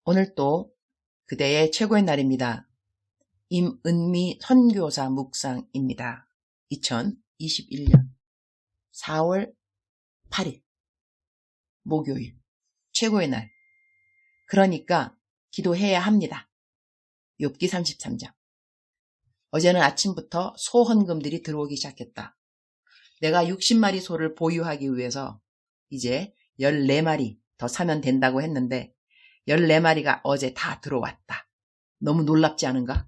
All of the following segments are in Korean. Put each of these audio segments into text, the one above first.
오늘 또 그대의 최고의 날입니다. 임은미 선교사 묵상입니다. 2021년 4월 8일 목요일 최고의 날. 그러니까 기도해야 합니다. 욥기 33장. 어제는 아침부터 소 헌금들이 들어오기 시작했다. 내가 60마리 소를 보유하기 위해서 이제 14마리 더 사면 된다고 했는데 14마리가 어제 다 들어왔다. 너무 놀랍지 않은가?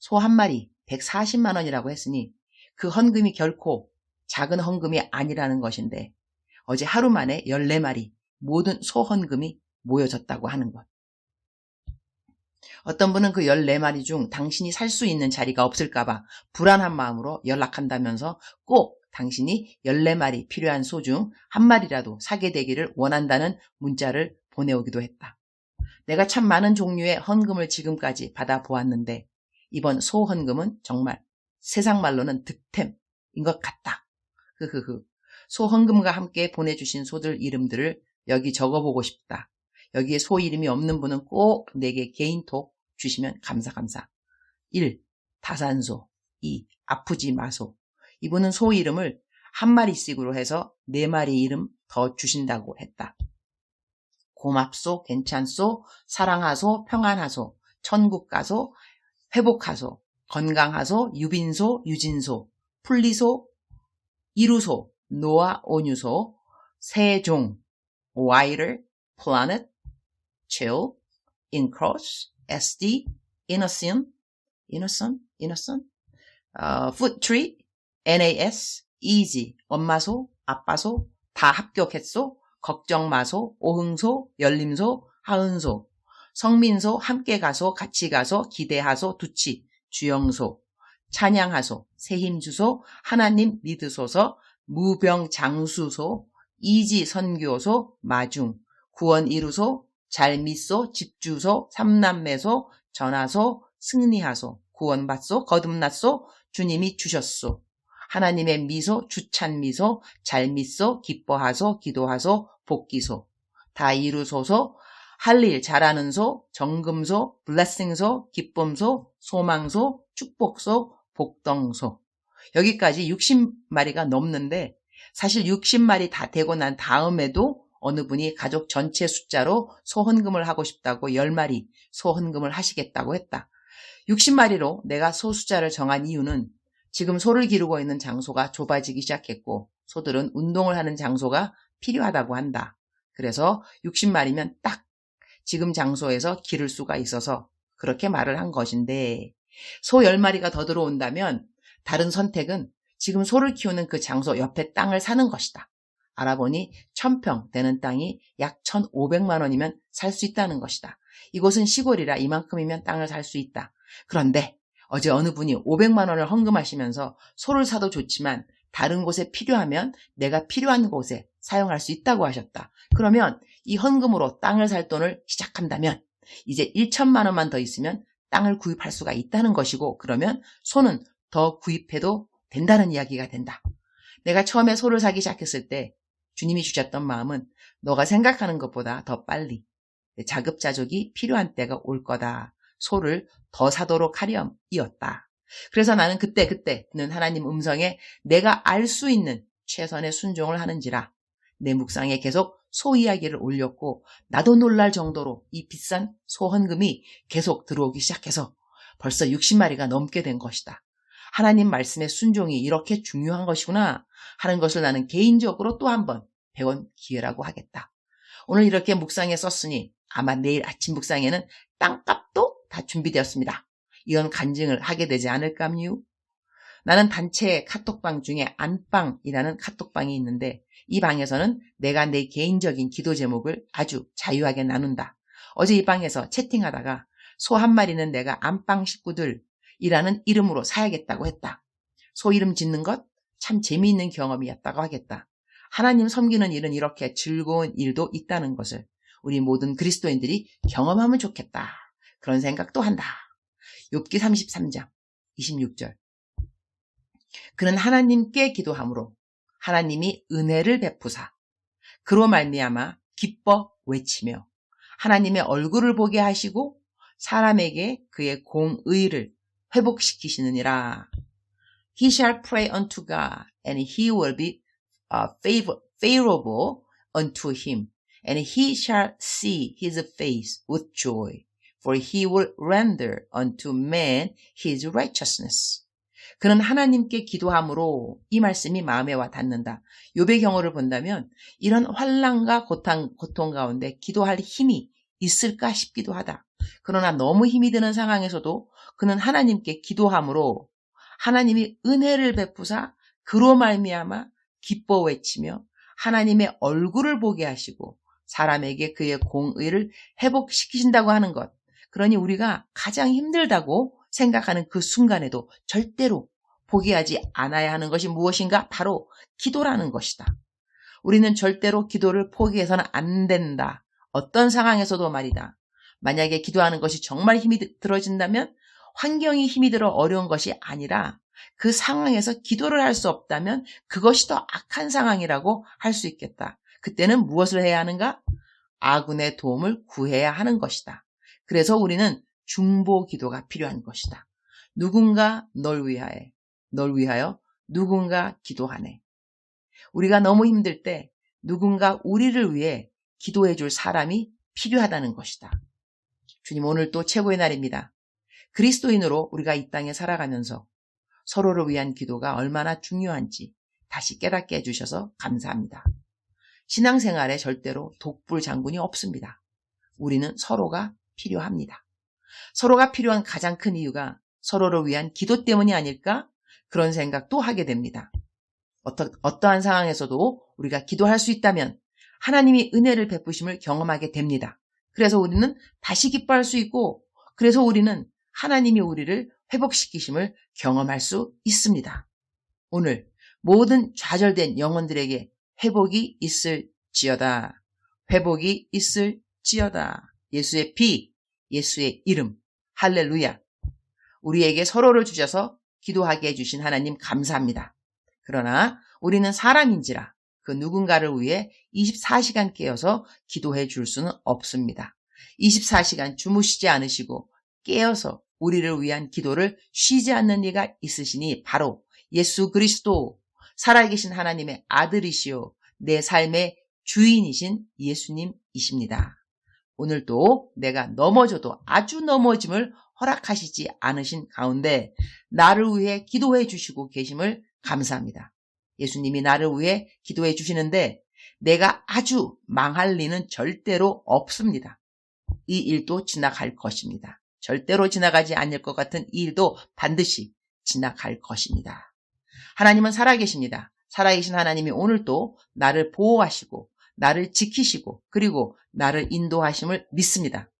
소 한 마리 140만 원이라고 했으니 그 헌금이 결코 작은 헌금이 아니라는 것인데 어제 하루 만에 14마리 모든 소 헌금이 모여졌다고 하는 것. 어떤 분은 그 14마리 중 당신이 살 수 있는 자리가 없을까봐 불안한 마음으로 연락한다면서 꼭 당신이 14마리 필요한 소 중 한 마리라도 사게 되기를 원한다는 문자를 보내오기도 했다. 내가 참 많은 종류의 헌금을 지금까지 받아보았는데 이번 소 헌금은 정말 세상 말로는 득템인 것 같다. 소 헌금과 함께 보내주신 소들 이름들을 여기 적어보고 싶다. 여기에 소 이름이 없는 분은 꼭 내게 개인톡 주시면 감사. 1. 다산소. 2. 아프지 마소. 이분은 소 이름을 한 마리씩으로 해서 4마리 이름 더 주신다고 했다. 고맙소, 괜찮소, 사랑하소, 평안하소, 천국가소, 회복하소, 건강하소, 유빈소, 유진소, 풀리소, 이루소, 노아, 온유소, 세종, 와이를, planet, chill, incross, SD, innocent, food tree, NAS, easy, 엄마소, 아빠소, 다 합격했소, 걱정 마소, 오흥소, 열림소, 하은소, 성민소, 함께 가소, 같이 가소, 기대하소, 두치, 주영소, 찬양하소, 새힘주소, 하나님 믿으소서, 무병장수소, 이지선교소, 마중, 구원 이루소, 잘 믿소, 집주소, 삼남매소, 전하소, 승리하소, 구원받소, 거듭났소, 주님이 주셨소. 하나님의 미소, 주찬 미소, 잘 믿소, 기뻐하소, 기도하소, 복기소, 다 이루소서, 할 일 잘하는 소, 정금소, 블레싱소, 기쁨소, 소망소, 축복소, 복덩소. 여기까지 60마리가 넘는데 사실 60마리 다 되고 난 다음에도 어느 분이 가족 전체 숫자로 소헌금을 하고 싶다고 10마리 소헌금을 하시겠다고 했다. 60마리로 내가 소 숫자를 정한 이유는 지금 소를 기르고 있는 장소가 좁아지기 시작했고 소들은 운동을 하는 장소가 필요하다고 한다. 그래서 60마리면 딱 지금 장소에서 기를 수가 있어서 그렇게 말을 한 것인데 소 10마리가 더 들어온다면 다른 선택은 지금 소를 키우는 그 장소 옆에 땅을 사는 것이다. 알아보니 1000평 되는 땅이 약 1,500만 원이면 살 수 있다는 것이다. 이곳은 시골이라 이만큼이면 땅을 살 수 있다. 그런데 어제 어느 분이 500만 원을 헌금하시면서 소를 사도 좋지만 다른 곳에 필요하면 내가 필요한 곳에 사용할 수 있다고 하셨다. 그러면 이 헌금으로 땅을 살 돈을 시작한다면 이제 1천만 원만 더 있으면 땅을 구입할 수가 있다는 것이고 그러면 소는 더 구입해도 된다는 이야기가 된다. 내가 처음에 소를 사기 시작했을 때 주님이 주셨던 마음은 너가 생각하는 것보다 더 빨리 자급자족이 필요한 때가 올 거다. 소를 더 사도록 하렴이었다. 그래서 나는 그때는 하나님 음성에 내가 알 수 있는 최선의 순종을 하는지라 내 묵상에 계속 소 이야기를 올렸고 나도 놀랄 정도로 이 비싼 소 헌금이 계속 들어오기 시작해서 벌써 60마리가 넘게 된 것이다. 하나님 말씀의 순종이 이렇게 중요한 것이구나 하는 것을 나는 개인적으로 또 한 번 배운 기회라고 하겠다. 오늘 이렇게 묵상에 썼으니 아마 내일 아침 묵상에는 땅값도 다 준비되었습니다. 이런 간증을 하게 되지 않을까요? 나는 단체 카톡방 중에 안방이라는 카톡방이 있는데 이 방에서는 내가 내 개인적인 기도 제목을 아주 자유하게 나눈다. 어제 이 방에서 채팅하다가 소 한 마리는 내가 안방 식구들이라는 이름으로 사야겠다고 했다. 소 이름 짓는 것 참 재미있는 경험이었다고 하겠다. 하나님 섬기는 일은 이렇게 즐거운 일도 있다는 것을 우리 모든 그리스도인들이 경험하면 좋겠다. 그런 생각도 한다. 욥기 33장 26절. 그는 하나님께 기도함으로 하나님이 은혜를 베푸사 그로 말미암아 기뻐 외치며 하나님의 얼굴을 보게 하시고 사람에게 그의 공의를 회복시키시느니라. He shall pray unto God, and he will be favorable unto him, and he shall see his face with joy, for he will render unto man his righteousness. 그는 하나님께 기도함으로 이 말씀이 마음에 와 닿는다. 욥의 경우를 본다면 이런 환난과 고통 가운데 기도할 힘이 있을까 싶기도 하다. 그러나 너무 힘이 드는 상황에서도 그는 하나님께 기도함으로 하나님이 은혜를 베푸사 그로 말미암아 기뻐 외치며 하나님의 얼굴을 보게 하시고 사람에게 그의 공의를 회복시키신다고 하는 것. 그러니 우리가 가장 힘들다고 생각하는 그 순간에도 절대로 포기하지 않아야 하는 것이 무엇인가? 바로 기도라는 것이다. 우리는 절대로 기도를 포기해서는 안 된다. 어떤 상황에서도 말이다. 만약에 기도하는 것이 정말 힘이 들어진다면 환경이 힘이 들어 어려운 것이 아니라 그 상황에서 기도를 할 수 없다면 그것이 더 악한 상황이라고 할 수 있겠다. 그때는 무엇을 해야 하는가? 아군의 도움을 구해야 하는 것이다. 그래서 우리는 중보 기도가 필요한 것이다. 누군가 널 위하여 누군가 기도하네. 우리가 너무 힘들 때 누군가 우리를 위해 기도해 줄 사람이 필요하다는 것이다. 주님, 오늘 또 최고의 날입니다. 그리스도인으로 우리가 이 땅에 살아가면서 서로를 위한 기도가 얼마나 중요한지 다시 깨닫게 해주셔서 감사합니다. 신앙생활에 절대로 독불 장군이 없습니다. 우리는 서로가 필요합니다. 서로가 필요한 가장 큰 이유가 서로를 위한 기도 때문이 아닐까? 그런 생각도 하게 됩니다. 어떠한 상황에서도 우리가 기도할 수 있다면 하나님이 은혜를 베푸심을 경험하게 됩니다. 그래서 우리는 다시 기뻐할 수 있고, 그래서 우리는 하나님이 우리를 회복시키심을 경험할 수 있습니다. 오늘 모든 좌절된 영혼들에게 회복이 있을지어다. 회복이 있을지어다. 예수의 피, 예수의 이름, 할렐루야. 우리에게 서로를 주셔서 기도하게 해주신 하나님 감사합니다. 그러나 우리는 사람인지라 그 누군가를 위해 24시간 깨어서 기도해 줄 수는 없습니다. 24시간 주무시지 않으시고 깨어서 우리를 위한 기도를 쉬지 않는 이가 있으시니 바로 예수 그리스도, 살아계신 하나님의 아들이시요 내 삶의 주인이신 예수님이십니다. 오늘도 내가 넘어져도 아주 넘어짐을 허락하시지 않으신 가운데 나를 위해 기도해 주시고 계심을 감사합니다. 예수님이 나를 위해 기도해 주시는데 내가 아주 망할 리는 절대로 없습니다. 이 일도 지나갈 것입니다. 절대로 지나가지 않을 것 같은 이 일도 반드시 지나갈 것입니다. 하나님은 살아계십니다. 살아계신 하나님이 오늘도 나를 보호하시고 나를 지키시고 그리고 나를 인도하심을 믿습니다.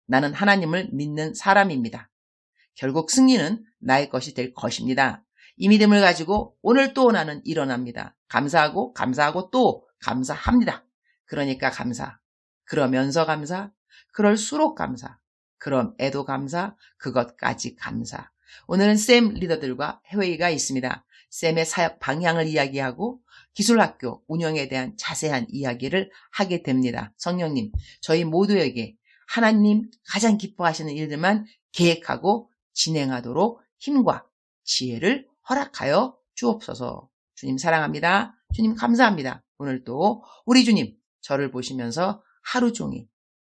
나는 하나님을 믿는 사람입니다. 결국 승리는 나의 것이 될 것입니다. 이 믿음을 가지고 오늘 또 나는 일어납니다. 감사하고 또 감사합니다. 그러니까 감사, 그러면서 감사, 그럴수록 감사, 그럼에도 감사, 그것까지 감사. 오늘은 쌤 리더들과 회의가 있습니다. 쌤의 사역 방향을 이야기하고 기술학교 운영에 대한 자세한 이야기를 하게 됩니다. 성령님, 저희 모두에게 하나님 가장 기뻐하시는 일들만 계획하고 진행하도록 힘과 지혜를 허락하여 주옵소서. 주님 사랑합니다. 주님 감사합니다. 오늘도 우리 주님 저를 보시면서 하루 종일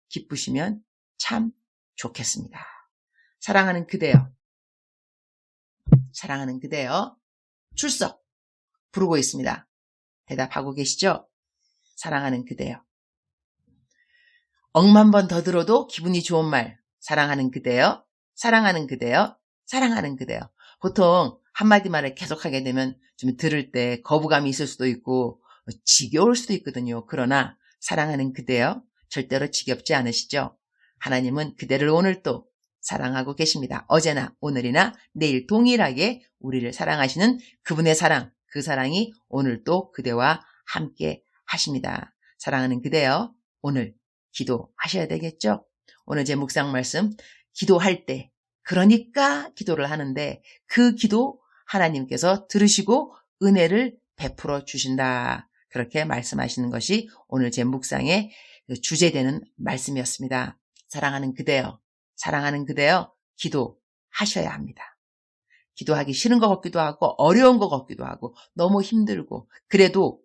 기쁘시면 참 좋겠습니다. 사랑하는 그대여, 사랑하는 그대여, 출석 부르고 있습니다. 대답하고 계시죠? 사랑하는 그대여. 억만 번 더 들어도 기분이 좋은 말. 사랑하는 그대여, 사랑하는 그대여, 사랑하는 그대여. 보통 한마디 말을 계속하게 되면 좀 들을 때 거부감이 있을 수도 있고 지겨울 수도 있거든요. 그러나 사랑하는 그대여 절대로 지겹지 않으시죠? 하나님은 그대를 오늘도 사랑하고 계십니다. 어제나 오늘이나 내일 동일하게 우리를 사랑하시는 그분의 사랑, 그 사랑이 오늘도 그대와 함께 하십니다. 사랑하는 그대여, 오늘 기도하셔야 되겠죠? 오늘 제 묵상 말씀, 기도할 때 그러니까 기도를 하는데 그 기도 하나님께서 들으시고 은혜를 베풀어 주신다. 그렇게 말씀하시는 것이 오늘 제 묵상의 주제되는 말씀이었습니다. 사랑하는 그대여, 사랑하는 그대여, 기도하셔야 합니다. 기도하기 싫은 것 같기도 하고 어려운 것 같기도 하고 너무 힘들고 그래도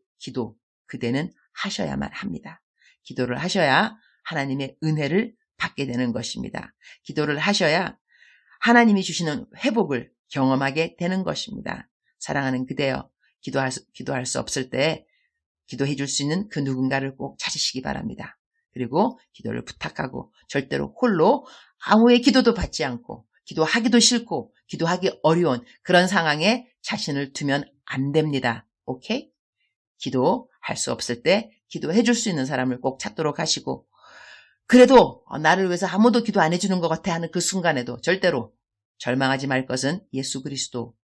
그대는 하셔야만 합니다. 기도를 하셔야 하나님의 은혜를 받게 되는 것입니다. 기도를 하셔야 하나님이 주시는 회복을 경험하게 되는 것입니다. 사랑하는 그대여, 기도할 수 없을 때 기도해 줄 수 있는 그 누군가를 꼭 찾으시기 바랍니다. 그리고 기도를 부탁하고 절대로 홀로 아무의 기도도 받지 않고 기도하기도 싫고 기도하기 어려운 그런 상황에 자신을 두면 안 됩니다. 오케이? 기도할 수 없을 때 기도해 줄 수 있는 사람을 꼭 찾도록 하시고 그래도 나를 위해서 아무도 기도 안 해주는 것 같아 하는 그 순간에도 절대로 절망하지 말 것은 예수 그리스도.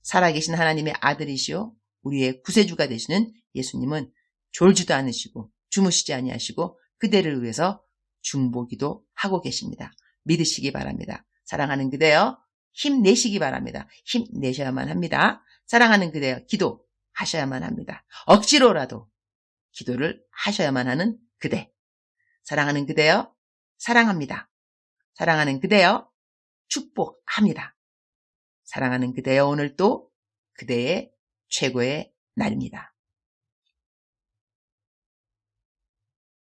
살아계신 하나님의 아들이시오 우리의 구세주가 되시는 예수님은 졸지도 않으시고 주무시지 아니하시고 그대를 위해서 중보기도 하고 계십니다. 믿으시기 바랍니다. 사랑하는 그대여 힘내시기 바랍니다. 힘내셔야만 합니다. 사랑하는 그대여 기도하셔야만 합니다. 억지로라도 기도를 하셔야만 하는 그대. 사랑하는 그대여 사랑합니다. 사랑하는 그대여 축복합니다. 사랑하는 그대여 오늘도 그대의 최고의 날입니다.